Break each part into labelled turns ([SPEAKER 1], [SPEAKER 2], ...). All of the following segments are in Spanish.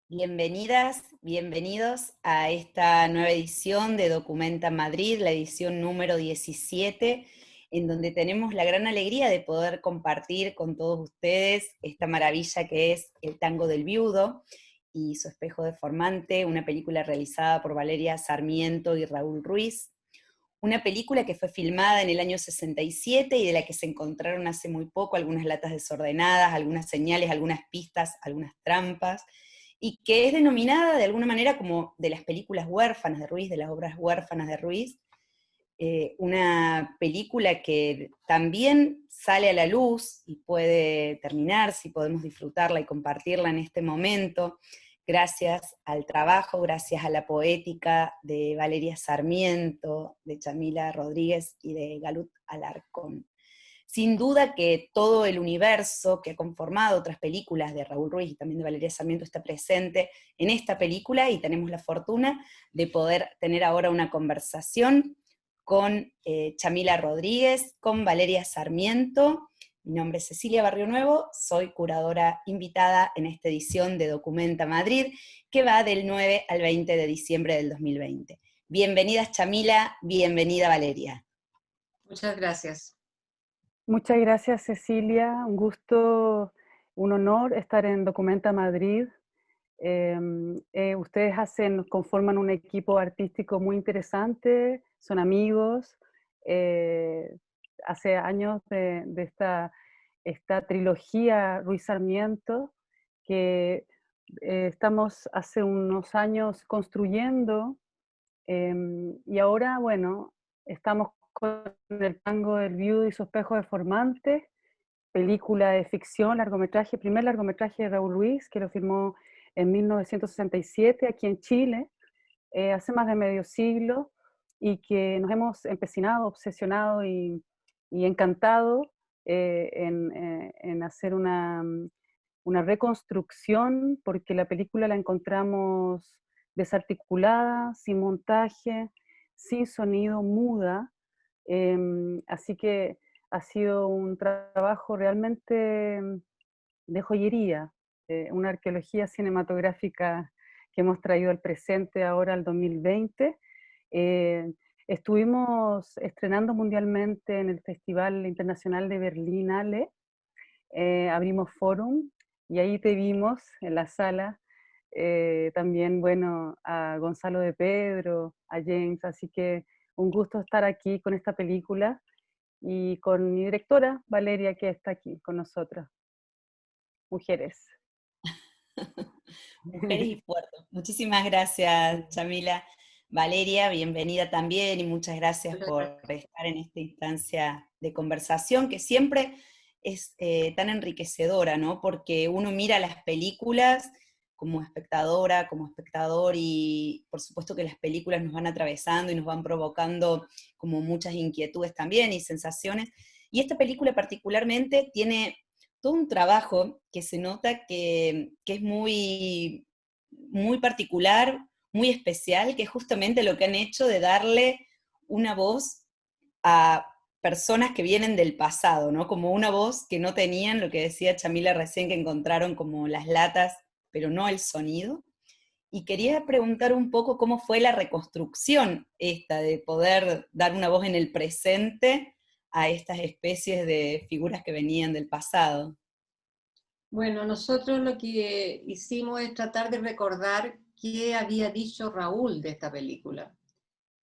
[SPEAKER 1] Bienvenidas, bienvenidos a esta nueva edición de Documenta Madrid, la edición número 17, en donde tenemos la gran alegría de poder compartir con todos ustedes esta maravilla que es El tango del viudo y su espejo deformante, una película realizada por Valeria Sarmiento y Raúl Ruiz. Una película que fue filmada en el año 67 y de la que se encontraron hace muy poco algunas latas desordenadas, algunas señales, algunas pistas, algunas trampas, y que es denominada de alguna manera como de las películas huérfanas de Ruiz, de las obras huérfanas de Ruiz, una película que también sale a la luz y puede terminar, si podemos disfrutarla y compartirla en este momento, gracias al trabajo, gracias a la poética de Valeria Sarmiento, de Chamila Rodríguez y de Galut Alarcón. Sin duda que todo el universo que ha conformado otras películas de Raúl Ruiz y también de Valeria Sarmiento está presente en esta película, y tenemos la fortuna de poder tener ahora una conversación con Chamila Rodríguez, con Valeria Sarmiento. Mi nombre es Cecilia Barrio Nuevo, soy curadora invitada en esta edición de Documenta Madrid, que va del 9 al 20 de diciembre del 2020. Bienvenidas Chamila, bienvenida Valeria.
[SPEAKER 2] Muchas gracias.
[SPEAKER 3] Muchas gracias, Cecilia. Un gusto, un honor estar en Documenta Madrid. Ustedes conforman un equipo artístico muy interesante, son amigos. Hace años de esta trilogía Ruiz Sarmiento, que estamos hace unos años construyendo, y ahora, bueno, estamos con El tango del viudo y su espejo deformante, película de ficción, largometraje, primer largometraje de Raúl Ruiz, que lo filmó en 1967 aquí en Chile, hace más de medio siglo, y que nos hemos empecinado, obsesionado y encantado en hacer una reconstrucción, porque la película la encontramos desarticulada, sin montaje, sin sonido, muda. Así que ha sido un trabajo realmente de joyería, una arqueología cinematográfica que hemos traído al presente ahora, al 2020. Eh, Estuvimos estrenando mundialmente en el Festival Internacional de Berlinale, abrimos Forum, y ahí te vimos en la sala. También, bueno, a Gonzalo de Pedro, a James, así que un gusto estar aquí con esta película y con mi directora, Valeria, que está aquí con nosotras. Mujeres.
[SPEAKER 1] Mujeres y puertos. Muchísimas gracias, Chamila. Valeria, bienvenida también y muchas gracias
[SPEAKER 2] Muchas
[SPEAKER 1] por
[SPEAKER 2] gracias.
[SPEAKER 1] estar en esta instancia de conversación que siempre es tan enriquecedora, ¿no? Porque uno mira las películas como espectadora, como espectador, y por supuesto que las películas nos van atravesando y nos van provocando como muchas inquietudes también y sensaciones. Y esta película particularmente tiene todo un trabajo que se nota que es muy, muy particular, muy especial, que es justamente lo que han hecho de darle una voz a personas que vienen del pasado, ¿no? Como una voz que no tenían, lo que decía Chamila recién, que encontraron como las latas, pero no el sonido. Y quería preguntar un poco cómo fue la reconstrucción esta de poder dar una voz en el presente a estas especies de figuras que venían del pasado.
[SPEAKER 2] Bueno, nosotros lo que hicimos es tratar de recordar qué había dicho Raúl de esta película.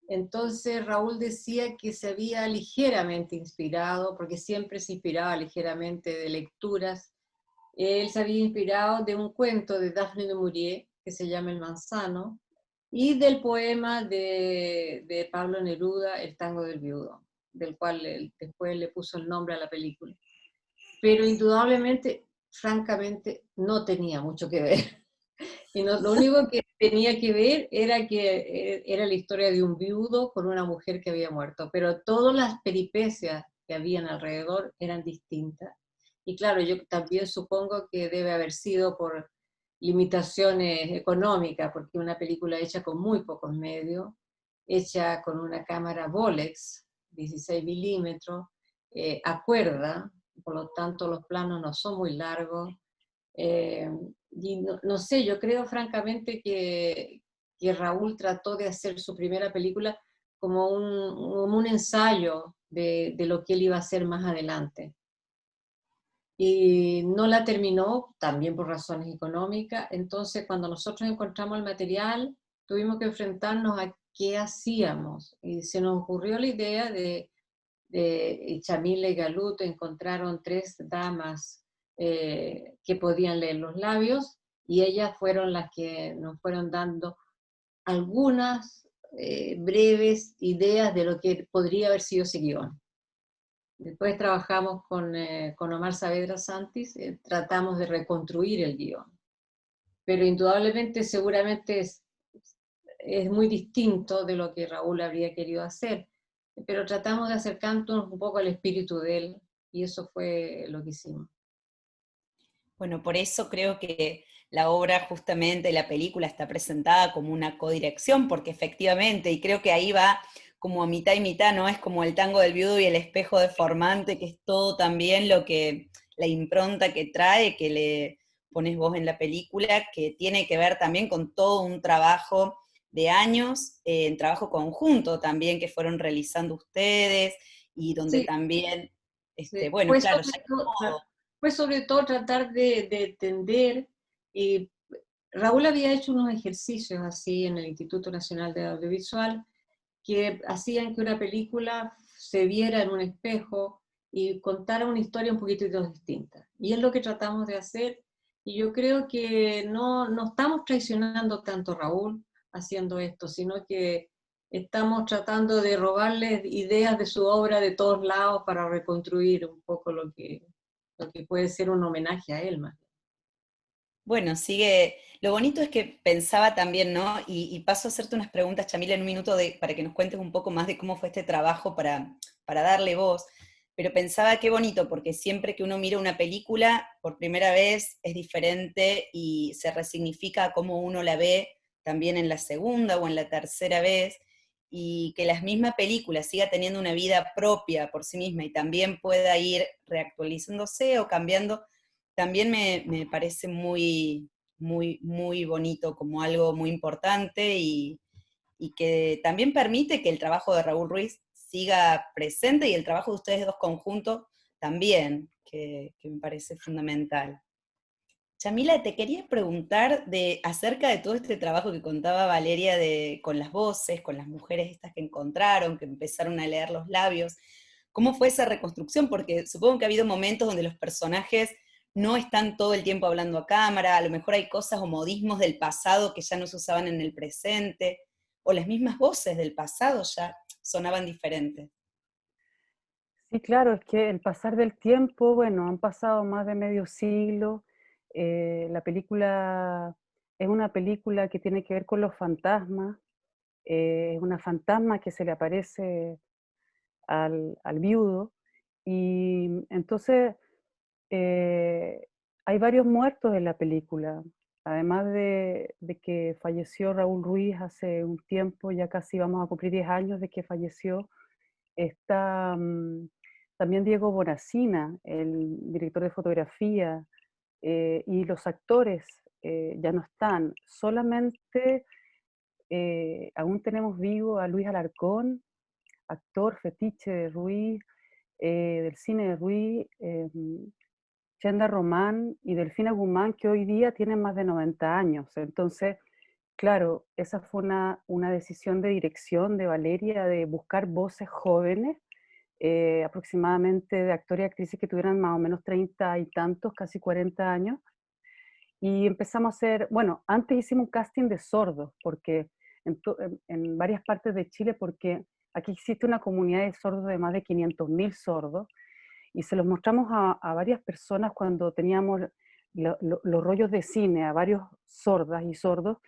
[SPEAKER 2] Entonces Raúl decía que se había ligeramente inspirado, porque siempre se inspiraba ligeramente de lecturas. Él se había inspirado de un cuento de Daphne du Maurier que se llama El manzano, y del poema de Pablo Neruda, El tango del viudo, del cual él después le puso el nombre a la película. Pero indudablemente, francamente, no tenía mucho que ver. Y no, lo único que tenía que ver era que era la historia de un viudo con una mujer que había muerto, pero todas las peripecias que habían alrededor eran distintas. Y claro, yo también supongo que debe haber sido por limitaciones económicas, porque una película hecha con muy pocos medios, hecha con una cámara Bolex, 16 milímetros, a cuerda, por lo tanto los planos no son muy largos, y no sé, yo creo francamente que Raúl trató de hacer su primera película como un ensayo de lo que él iba a hacer más adelante. Y no la terminó, también por razones económicas. Entonces, cuando nosotros encontramos el material, tuvimos que enfrentarnos a qué hacíamos. Y se nos ocurrió la idea de Chamila y Galut encontraron tres damas que podían leer los labios, y ellas fueron las que nos fueron dando algunas breves ideas de lo que podría haber sido ese guión. Después trabajamos con Omar Saavedra Santis, tratamos de reconstruir el guión. Pero indudablemente, seguramente es muy distinto de lo que Raúl habría querido hacer. Pero tratamos de acercarnos un poco al espíritu de él, y eso fue lo que hicimos.
[SPEAKER 1] Bueno, por eso creo que la obra, justamente la película, está presentada como una codirección, porque efectivamente, y creo que ahí va como a mitad y mitad, ¿no? Es como el tango del viudo y el espejo deformante, que es todo también lo que, la impronta que trae, que le pones vos en la película, que tiene que ver también con todo un trabajo de años, en trabajo conjunto también que fueron realizando ustedes, y donde
[SPEAKER 2] Sí,
[SPEAKER 1] también,
[SPEAKER 2] sí.
[SPEAKER 1] bueno, claro, ya
[SPEAKER 2] Fue sobre todo tratar de entender. Y Raúl había hecho unos ejercicios así en el Instituto Nacional de Audiovisual que hacían que una película se viera en un espejo y contara una historia un poquitito distinta. Y es lo que tratamos de hacer, y yo creo que no estamos traicionando tanto a Raúl haciendo esto, sino que estamos tratando de robarle ideas de su obra de todos lados para reconstruir un poco lo que puede ser un homenaje a él más.
[SPEAKER 1] bueno, sigue. Lo bonito es que pensaba también, ¿no? Y paso a hacerte unas preguntas, Chamila, en un minuto para que nos cuentes un poco más de cómo fue este trabajo para darle voz. Pero pensaba qué bonito, porque siempre que uno mira una película por primera vez es diferente y se resignifica cómo uno la ve también en la segunda o en la tercera vez, y que la misma película siga teniendo una vida propia por sí misma y también pueda ir reactualizándose o cambiando, también me parece muy, muy, muy bonito, como algo muy importante, y que también permite que el trabajo de Raúl Ruiz siga presente y el trabajo de ustedes dos conjuntos también, que me parece fundamental. Chamila, te quería preguntar acerca de todo este trabajo que contaba Valeria con las voces, con las mujeres estas que encontraron, que empezaron a leer los labios. ¿Cómo fue esa reconstrucción? Porque supongo que ha habido momentos donde los personajes no están todo el tiempo hablando a cámara, a lo mejor hay cosas o modismos del pasado que ya no se usaban en el presente, o las mismas voces del pasado ya sonaban diferentes.
[SPEAKER 3] Sí, claro, es que el pasar del tiempo, bueno, han pasado más de medio siglo. La película es una película que tiene que ver con los fantasmas. Es una fantasma que se le aparece al viudo. Y entonces eh, hay varios muertos en la película. Además de que falleció Raúl Ruiz hace un tiempo, ya casi vamos a cumplir 10 años de que falleció. Está también Diego Bonacina, el director de fotografía, y los actores ya no están. Solamente aún tenemos vivo a Luis Alarcón, actor fetiche de Ruiz, del cine de Ruiz, Chenda Román y Delfina Guzmán, que hoy día tienen más de 90 años. Entonces, claro, esa fue una decisión de dirección de Valeria, de buscar voces jóvenes, aproximadamente de actores y actrices que tuvieran más o menos 30 y tantos, casi 40 años. Y empezamos a hacer, bueno, antes hicimos un casting de sordos, porque en varias partes de Chile, porque aquí existe una comunidad de sordos de más de 500.000 sordos, y se los mostramos a varias personas cuando teníamos los rollos de cine, a varios sordas y sordos,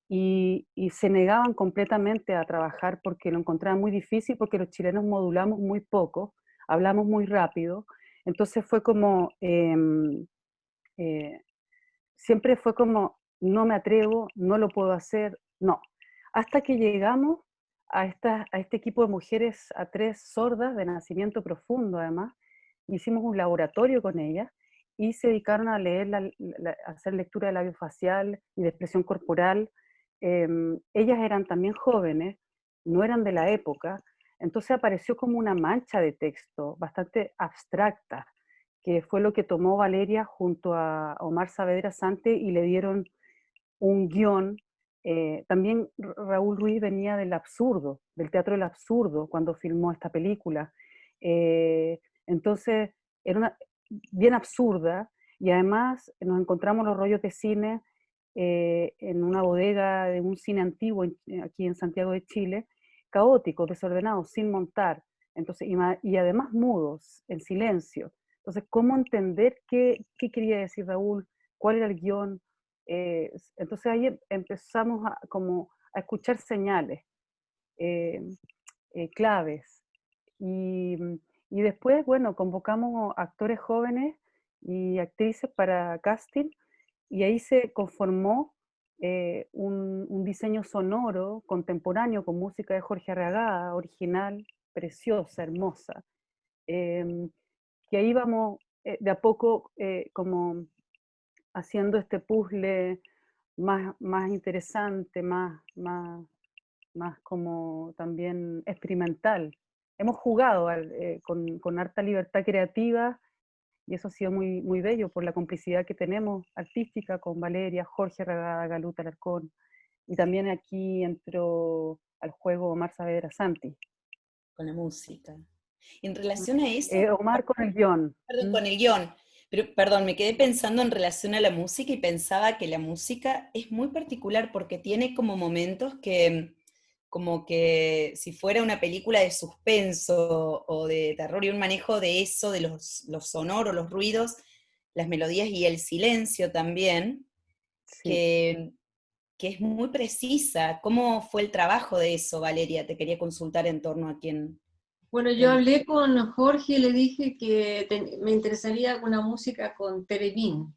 [SPEAKER 3] y se negaban completamente a trabajar porque lo encontraban muy difícil, porque los chilenos modulamos muy poco, hablamos muy rápido. Entonces fue como, eh, siempre fue como, no me atrevo, no lo puedo hacer, no. Hasta que llegamos a este equipo de mujeres, a tres sordas de nacimiento profundo además, hicimos un laboratorio con ellas, y se dedicaron a leer, a hacer lectura de labio facial y de expresión corporal. Ellas eran también jóvenes, no eran de la época, entonces apareció como una mancha de texto bastante abstracta, que fue lo que tomó Valeria junto a Omar Saavedra Sante y le dieron un guión. También Raúl Ruiz venía del absurdo, del teatro del absurdo, cuando filmó esta película. Entonces, era bien absurda, y además nos encontramos los rollos de cine en una bodega de un cine antiguo aquí en Santiago de Chile, caóticos, desordenados, sin montar, entonces, y además mudos, en silencio. Entonces, ¿cómo entender qué quería decir Raúl? ¿Cuál era el guión? Entonces ahí empezamos como a escuchar señales, eh, claves. Y después, bueno, convocamos actores jóvenes y actrices para casting, y ahí se conformó un diseño sonoro contemporáneo con música de Jorge Arragada, original, preciosa, hermosa, que ahí vamos de a poco como haciendo este puzzle más interesante, más como también experimental. Hemos jugado con harta libertad creativa, y eso ha sido muy bello por la complicidad que tenemos artística con Valeria, Jorge Regada, Galuta Alarcón, y también aquí entró al juego Omar Saavedra Santi.
[SPEAKER 1] Con la música. En relación a eso,
[SPEAKER 3] Omar con el guión.
[SPEAKER 1] perdón, con el guión, pero perdón, me quedé pensando en relación a la música y pensaba que la música es muy particular porque tiene como momentos que, como que si fuera una película de suspenso o de terror y un manejo de eso, de los sonoros, los ruidos, las melodías y el silencio también,
[SPEAKER 3] Sí.
[SPEAKER 1] que es muy precisa. ¿Cómo fue el trabajo de eso, Valeria? Te quería consultar en torno a quién.
[SPEAKER 2] Bueno, yo hablé con Jorge y le dije que me interesaría una música con Teremín,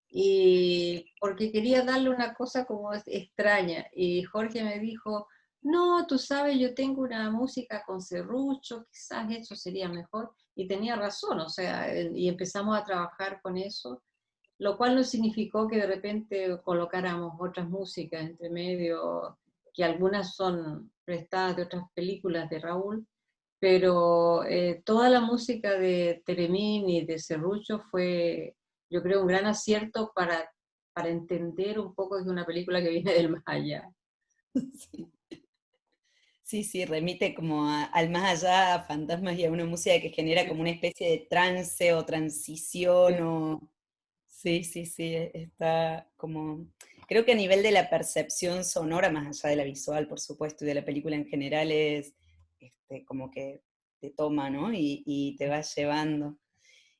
[SPEAKER 2] y porque quería darle una cosa como extraña, y Jorge me dijo, no, tú sabes, yo tengo una música con serrucho, quizás eso sería mejor, y tenía razón, o sea, y empezamos a trabajar con eso, lo cual no significó que de repente colocáramos otras músicas entre medio, que algunas son prestadas de otras películas de Raúl, pero toda la música de Teremín y de Serrucho fue, yo creo, un gran acierto para entender un poco de una película que viene del más allá.
[SPEAKER 1] Sí. Sí, sí, remite como al más allá, a fantasmas y a una música que genera como una especie de trance o transición o... Sí, sí, sí, está como... Creo que a nivel de la percepción sonora, más allá de la visual, por supuesto, y de la película en general, es como que te toma, ¿no? Y te va llevando.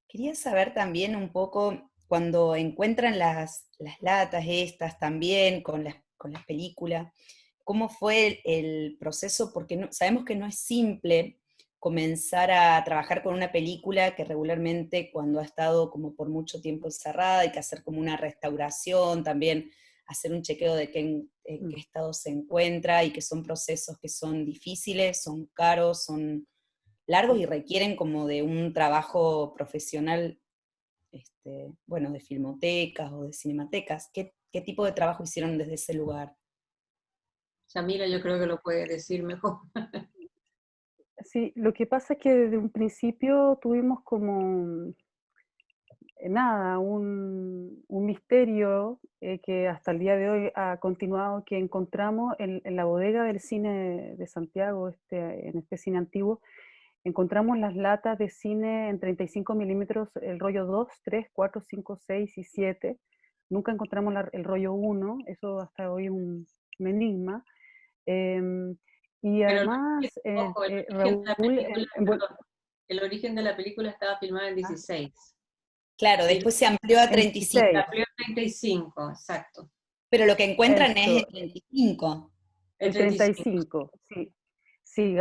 [SPEAKER 1] Quería saber también un poco, cuando encuentran las latas estas también con las películas, ¿cómo fue el proceso? Porque sabemos que no es simple comenzar a trabajar con una película que regularmente cuando ha estado como por mucho tiempo encerrada hay que hacer como una restauración, también hacer un chequeo de en qué estado se encuentra, y que son procesos que son difíciles, son caros, son largos y requieren como de un trabajo profesional, bueno, de filmotecas o de cinematecas. ¿Qué tipo de trabajo hicieron desde ese lugar?
[SPEAKER 2] Samira yo creo que lo puede decir mejor.
[SPEAKER 3] Sí, lo que pasa es que desde un principio tuvimos como, nada, un misterio que hasta el día de hoy ha continuado, que encontramos en la bodega del cine de Santiago, en este cine antiguo, encontramos las latas de cine en 35 milímetros, el rollo 2, 3, 4, 5, 6 y 7. Nunca encontramos el rollo 1, eso hasta hoy es un enigma. Y
[SPEAKER 2] Pero
[SPEAKER 3] además,
[SPEAKER 2] ojo,
[SPEAKER 3] Raúl,
[SPEAKER 2] el origen de la película estaba filmada en 16.
[SPEAKER 1] Claro,
[SPEAKER 2] Y
[SPEAKER 1] después se amplió a
[SPEAKER 3] en
[SPEAKER 1] 35,
[SPEAKER 3] 16,
[SPEAKER 2] amplió en 35, exacto.
[SPEAKER 1] pero lo que encuentran es
[SPEAKER 3] eso,
[SPEAKER 1] el 35.
[SPEAKER 2] El
[SPEAKER 3] el
[SPEAKER 2] 35.
[SPEAKER 3] 35, sí. Sí,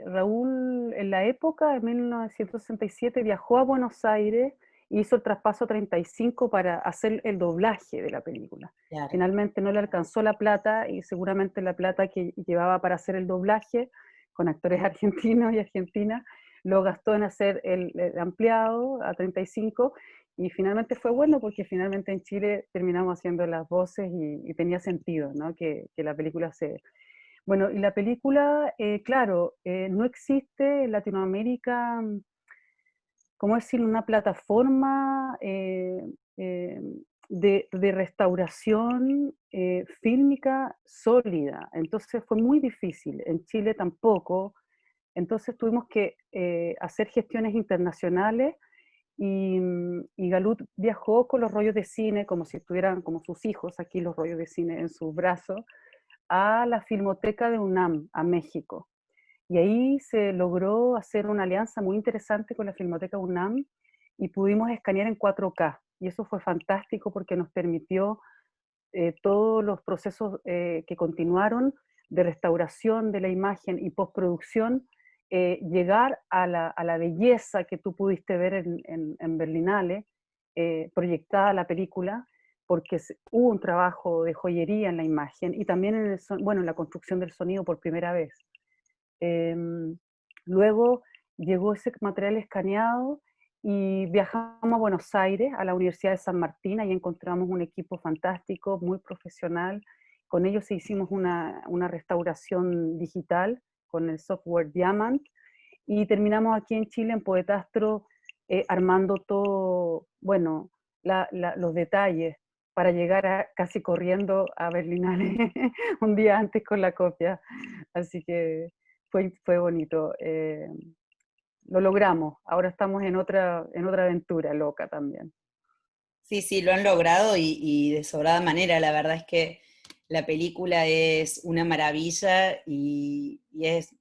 [SPEAKER 3] Raúl en la época de 1967 viajó a Buenos Aires y hizo el traspaso a 35 para hacer el doblaje de la película.
[SPEAKER 1] Claro.
[SPEAKER 3] Finalmente no le alcanzó la plata, y seguramente la plata que llevaba para hacer el doblaje con actores argentinos y argentinas lo gastó en hacer el ampliado a 35, y finalmente fue bueno porque finalmente en Chile terminamos haciendo las voces y tenía sentido, ¿no? Que la película se... Bueno, y la película, claro, no existe en Latinoamérica, ¿cómo decir?, una plataforma eh, de restauración fílmica sólida. Entonces fue muy difícil. En Chile tampoco. Entonces tuvimos que hacer gestiones internacionales y Galut viajó con los rollos de cine, como si estuvieran como sus hijos aquí los rollos de cine en sus brazos, a la Filmoteca de UNAM, a México. Y ahí se logró hacer una alianza muy interesante con la Filmoteca UNAM y pudimos escanear en 4K. Y eso fue fantástico porque nos permitió todos los procesos que continuaron de restauración de la imagen y postproducción, llegar a la belleza que tú pudiste ver en Berlinale, proyectada la película, porque hubo un trabajo de joyería en la imagen y también en, bueno, en la construcción del sonido por primera vez. Luego llegó ese material escaneado y viajamos a Buenos Aires, a la Universidad de San Martín, ahí encontramos un equipo fantástico, muy profesional. Con ellos hicimos una restauración digital con el software Diamant y terminamos aquí en Chile, en Poetastro, armando todo, bueno, los detalles para llegar casi corriendo a Berlinale un día antes con la copia. Así que fue bonito. Lo logramos. Ahora estamos en otra aventura loca también.
[SPEAKER 1] Sí, sí, lo han logrado y de sobrada manera. La verdad es que la película es una maravilla y es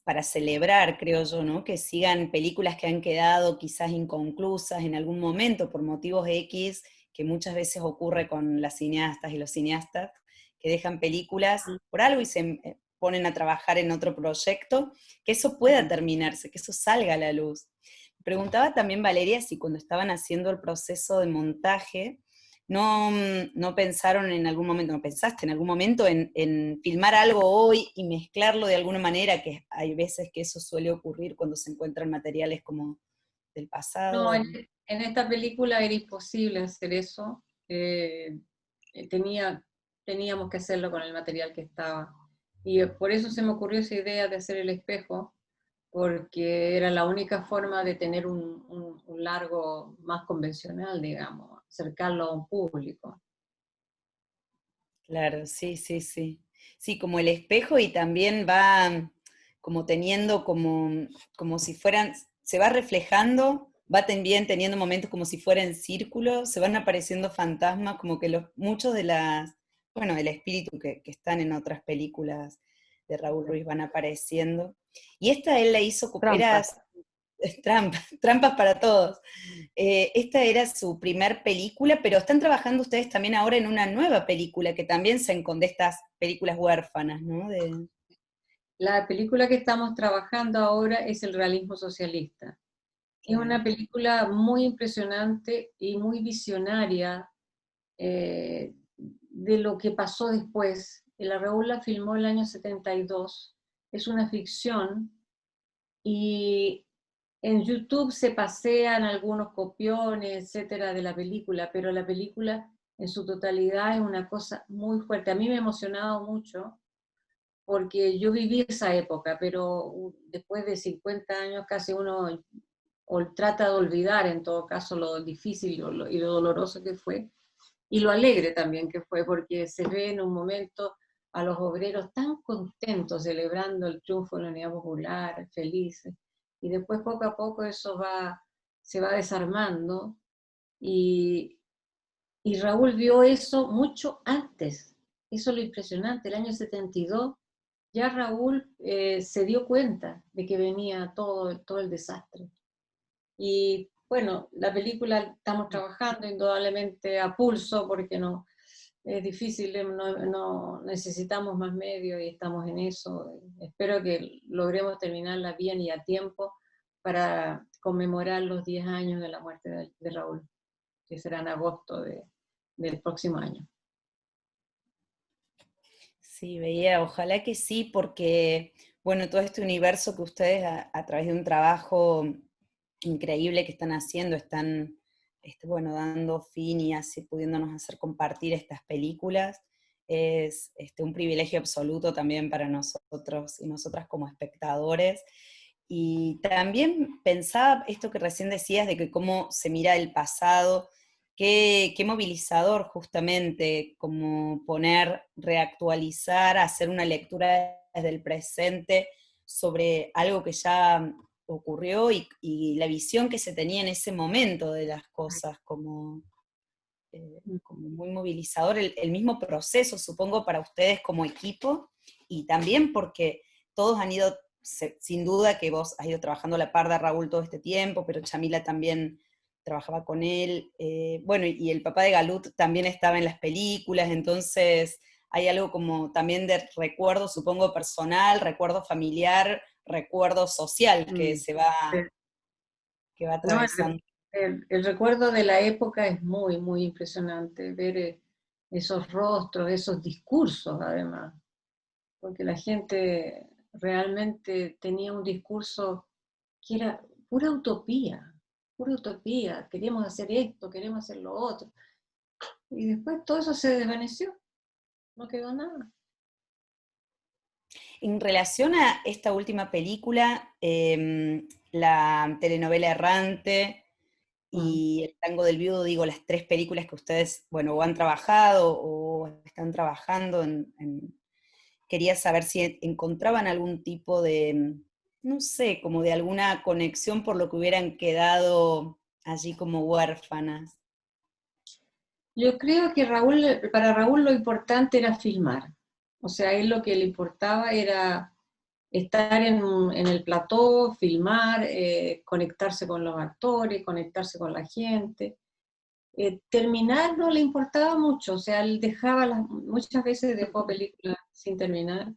[SPEAKER 1] para celebrar, creo yo, ¿no? Que sigan películas que han quedado quizás inconclusas en algún momento por motivos X, que muchas veces ocurre con las cineastas y los cineastas, que dejan películas por algo y se ponen a trabajar en otro proyecto, que eso pueda terminarse, que eso salga a la luz. Preguntaba también Valeria si cuando estaban haciendo el proceso de montaje, no pensaron en algún momento, no pensaste en algún momento en filmar algo hoy y mezclarlo de alguna manera, que hay veces que eso suele ocurrir cuando se encuentran materiales como del pasado.
[SPEAKER 2] No, en esta película era imposible hacer eso. Teníamos que hacerlo con el material que estaba. Y por eso se me ocurrió esa idea de hacer el espejo, porque era la única forma de tener un largo más convencional, digamos, acercarlo a un público.
[SPEAKER 1] Claro, sí, sí, sí. Sí, como el espejo y también va como teniendo como si fueran, se va reflejando, va también teniendo momentos como si fuera en círculo, se van apareciendo fantasmas, como que muchos de bueno, del espíritu que están en otras películas de Raúl Ruiz van apareciendo. Y esta él la hizo, era
[SPEAKER 3] Trampas.
[SPEAKER 1] trampas para todos. Esta era su primer película, pero están trabajando ustedes también ahora en una nueva película que también se enconde estas películas huérfanas, ¿no?
[SPEAKER 2] La película que estamos trabajando ahora es El realismo socialista. Es
[SPEAKER 1] Claro.
[SPEAKER 2] una película muy impresionante y muy visionaria de lo que pasó después. La Raúl la filmó el año 72, es una ficción y en YouTube se pasean algunos copiones, etcétera, de la película, pero la película en su totalidad es una cosa muy fuerte. A mí me ha emocionado mucho porque yo viví esa época, pero después de 50 años casi uno trata de olvidar en todo caso lo difícil y lo doloroso que fue, y lo alegre también que fue, porque se ve en un momento a los obreros tan contentos celebrando el triunfo de la Unidad Popular, felices, y después poco a poco eso se va desarmando, y, y Raúl vio eso mucho antes. Eso es lo impresionante. El año 72 ya Raúl se dio cuenta de que venía todo el desastre. Y bueno, la película estamos trabajando indudablemente a pulso porque no, es difícil, no necesitamos más medios y estamos en eso. Espero que logremos terminarla bien y a tiempo para conmemorar los 10 años de la muerte de Raúl, que será en agosto del próximo año.
[SPEAKER 1] Sí, veía, ojalá que sí, porque, bueno, todo este universo que ustedes a través de un trabajo increíble que están haciendo, están bueno, dando fin y así pudiéndonos hacer compartir estas películas. Es un privilegio absoluto también para nosotros y nosotras como espectadores. Y también pensaba esto que recién decías de que cómo se mira el pasado, qué movilizador justamente, como poner, reactualizar, hacer una lectura desde el presente sobre algo que ya ocurrió y la visión que se tenía en ese momento de las cosas, como muy movilizador el mismo proceso, supongo, para ustedes como equipo, y también porque todos han ido, sin duda que vos has ido trabajando a la par de Raúl todo este tiempo, pero Chamila también trabajaba con él, bueno, y el papá de Galut también estaba en las películas, entonces hay algo como también de recuerdo, supongo, personal, recuerdo familiar, recuerdo social que
[SPEAKER 3] Mm.
[SPEAKER 1] se va,
[SPEAKER 2] Sí.
[SPEAKER 1] que va
[SPEAKER 2] No,
[SPEAKER 1] atravesando.
[SPEAKER 2] el recuerdo de la época es muy, muy impresionante, ver esos rostros, esos discursos además, porque la gente realmente tenía un discurso que era pura utopía, queríamos hacer esto, queremos hacer lo otro, y después todo eso se desvaneció, no quedó nada.
[SPEAKER 1] En relación a esta última película, la telenovela Errante
[SPEAKER 2] Mm.
[SPEAKER 1] y El tango del viudo, digo, las tres películas que ustedes, bueno, o han trabajado o están trabajando quería saber si encontraban algún tipo de, no sé, como de alguna conexión por lo que hubieran quedado allí como huérfanas.
[SPEAKER 2] Yo creo que para Raúl lo importante era filmar, o sea, a él lo que le importaba era estar en el plató, filmar, conectarse con los actores, conectarse con la gente. Terminar no le importaba mucho, o sea, él dejaba muchas veces dejó películas sin terminar.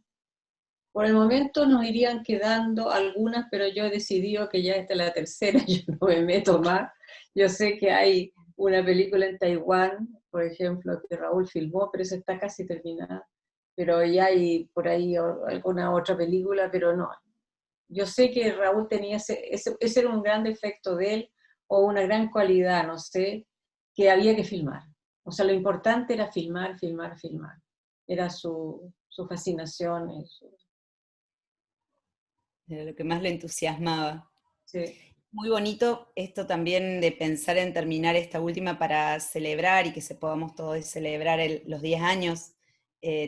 [SPEAKER 2] Por el momento nos irían quedando algunas, pero yo he decidido que ya esta es la tercera, yo no me meto más. Yo sé que hay una película en Taiwán, por ejemplo, que Raúl filmó, pero esa está casi terminada. Pero ya hay por ahí alguna otra película, pero no, yo sé que Raúl tenía ese era un gran defecto de él, o una gran cualidad, no sé, que había que filmar. O sea, lo importante era filmar, filmar, filmar. Era su fascinación.
[SPEAKER 1] Era lo que más le entusiasmaba.
[SPEAKER 2] Sí.
[SPEAKER 1] Muy bonito esto también de pensar en terminar esta última para celebrar y que se podamos todos celebrar los 10 años.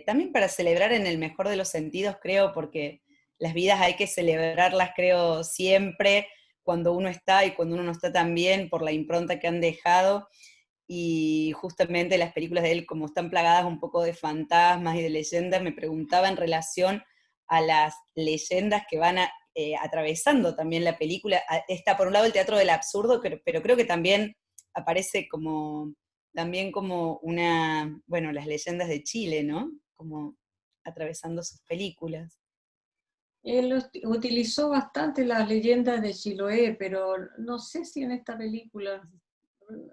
[SPEAKER 1] También para celebrar en el mejor de los sentidos, creo, porque las vidas hay que celebrarlas, creo, siempre, cuando uno está y cuando uno no está tan bien, por la impronta que han dejado. Y justamente las películas de él, como están plagadas un poco de fantasmas y de leyendas, me preguntaba en relación a las leyendas que van atravesando también la película. Está por un lado el teatro del absurdo, pero creo que también aparece como, también como una, bueno, las leyendas de Chile, ¿no? Como atravesando sus películas.
[SPEAKER 2] Él utilizó bastante las leyendas de Chiloé, pero no sé si en esta película,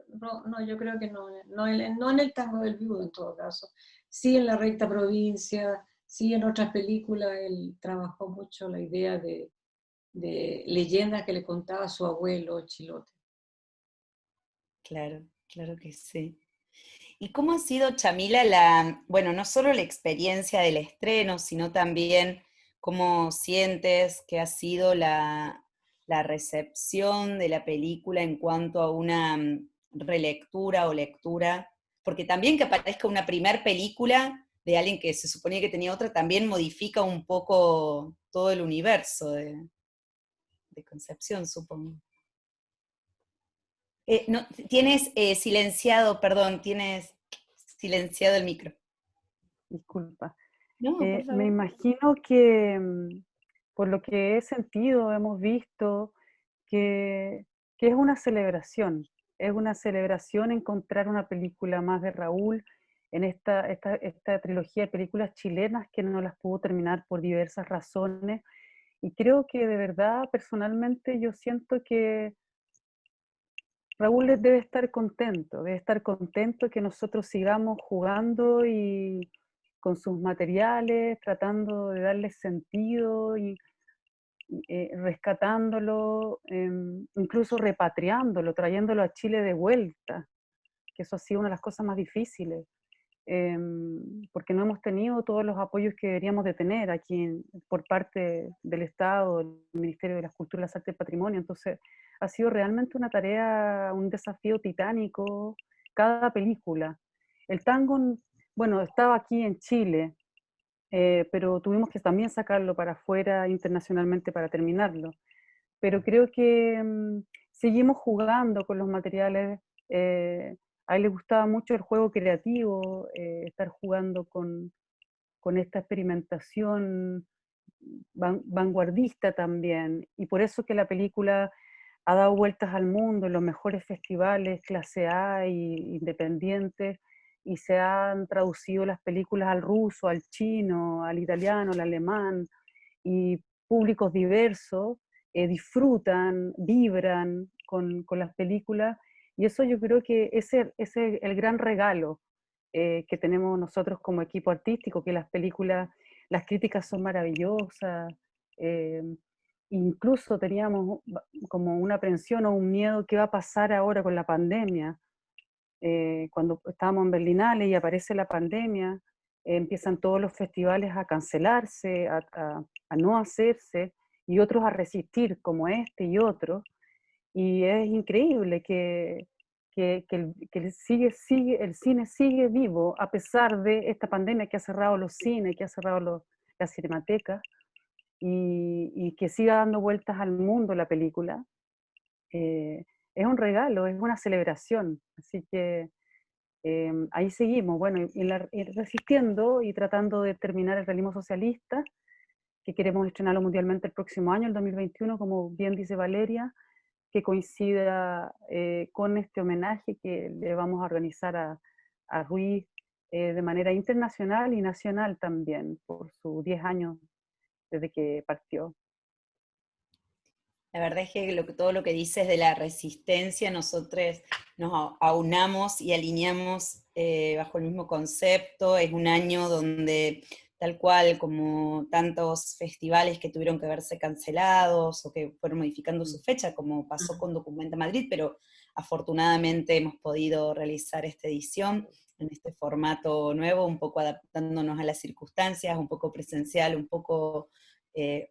[SPEAKER 2] no, no, yo creo que no, no en el Tango del Viudo en todo caso, sí en La Recta Provincia, sí en otras películas, él trabajó mucho la idea de leyendas que le contaba su abuelo Chilote.
[SPEAKER 1] Claro, claro que sí. ¿Y cómo ha sido, Chamila, bueno, no solo la experiencia del estreno, sino también cómo sientes que ha sido la recepción de la película en cuanto a una relectura o lectura? Porque también que aparezca una primer película de alguien que se suponía que tenía otra, también modifica un poco todo el universo de Concepción, supongo. No, tienes silenciado, perdón, tienes silenciado el micro.
[SPEAKER 3] Disculpa.
[SPEAKER 1] No, por
[SPEAKER 3] Me
[SPEAKER 1] favor.
[SPEAKER 3] imagino que por lo que he sentido, hemos visto que, que es una celebración encontrar una película más de Raúl en esta trilogía de películas chilenas que no las pudo terminar por diversas razones. Y creo que de verdad, personalmente, yo siento que Raúl debe estar contento que nosotros sigamos jugando y con sus materiales, tratando de darles sentido rescatándolo, incluso repatriándolo, trayéndolo a Chile de vuelta, que eso ha sido una de las cosas más difíciles, porque no hemos tenido todos los apoyos que deberíamos de tener aquí por parte del Estado, del Ministerio de las Culturas, las Artes y el Patrimonio. Entonces ha sido realmente una tarea, un desafío titánico, cada película. El tango, bueno, estaba aquí en Chile, pero tuvimos que también sacarlo para afuera internacionalmente para terminarlo. Pero creo que seguimos jugando con los materiales. A él le gustaba mucho el juego creativo, estar jugando con esta experimentación vanguardista también. Y por eso que la película ha dado vueltas al mundo en los mejores festivales, clase A y independientes, y se han traducido las películas al ruso, al chino, al italiano, al alemán, y públicos diversos disfrutan, vibran con las películas, y eso yo creo que ese es el gran regalo que tenemos nosotros como equipo artístico, que las películas, las críticas son maravillosas, eh, incluso teníamos como una aprensión o un miedo, ¿qué va a pasar ahora con la pandemia? Cuando estábamos en Berlinale y aparece la pandemia, empiezan todos los festivales a cancelarse, a no hacerse, y otros a resistir, como este y otros. Y es increíble el cine sigue vivo a pesar de esta pandemia que ha cerrado los cines, que ha cerrado las cinematecas, y que siga dando vueltas al mundo la película. Es un regalo, es una celebración. Así que ahí seguimos, bueno, y resistiendo y tratando de terminar el realismo socialista, que queremos estrenarlo mundialmente el próximo año, el 2021, como bien dice Valeria, que coincida con este homenaje que le vamos a organizar a Ruiz de manera internacional y nacional también, por sus 10 años desde que partió.
[SPEAKER 1] La verdad es que todo lo que dices de la resistencia, nosotros nos aunamos y alineamos bajo el mismo concepto. Es un año donde, tal cual como tantos festivales que tuvieron que verse cancelados o que fueron modificando su fecha, como pasó con Documenta Madrid, pero afortunadamente hemos podido realizar esta edición en este formato nuevo, un poco adaptándonos a las circunstancias, un poco presencial, un poco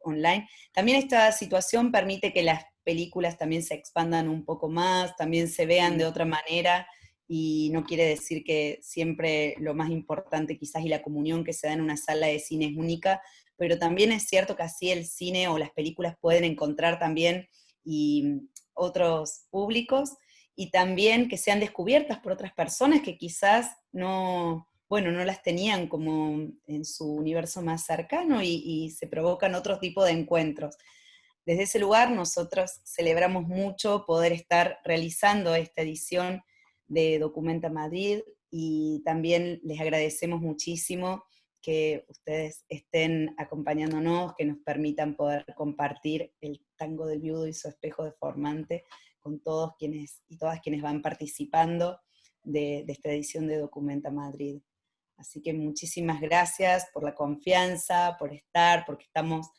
[SPEAKER 1] online. También esta situación permite que las películas también se expandan un poco más, también se vean de otra manera, y no quiere decir que siempre lo más importante quizás y la comunión que se da en una sala de cine es única, pero también es cierto que así el cine o las películas pueden encontrar también otros públicos, y también que sean descubiertas por otras personas que quizás no, bueno, no las tenían como en su universo más cercano, y se provocan otro tipo de encuentros. Desde ese lugar nosotros celebramos mucho poder estar realizando esta edición de Documenta Madrid, y también les agradecemos muchísimo que ustedes estén acompañándonos, que nos permitan poder compartir el tango del viudo y su espejo deformante con todos quienes y todas quienes van participando de esta edición de Documenta Madrid. Así que muchísimas gracias por la confianza, por estar, porque estamos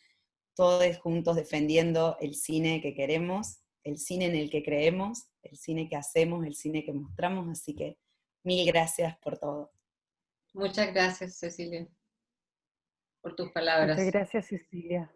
[SPEAKER 1] todos juntos defendiendo el cine que queremos, el cine en el que creemos, el cine que hacemos, el cine que mostramos. Así que mil gracias por todo.
[SPEAKER 2] Muchas gracias, Cecilia, por tus
[SPEAKER 3] Muchas
[SPEAKER 2] palabras.
[SPEAKER 3] gracias, Cecilia.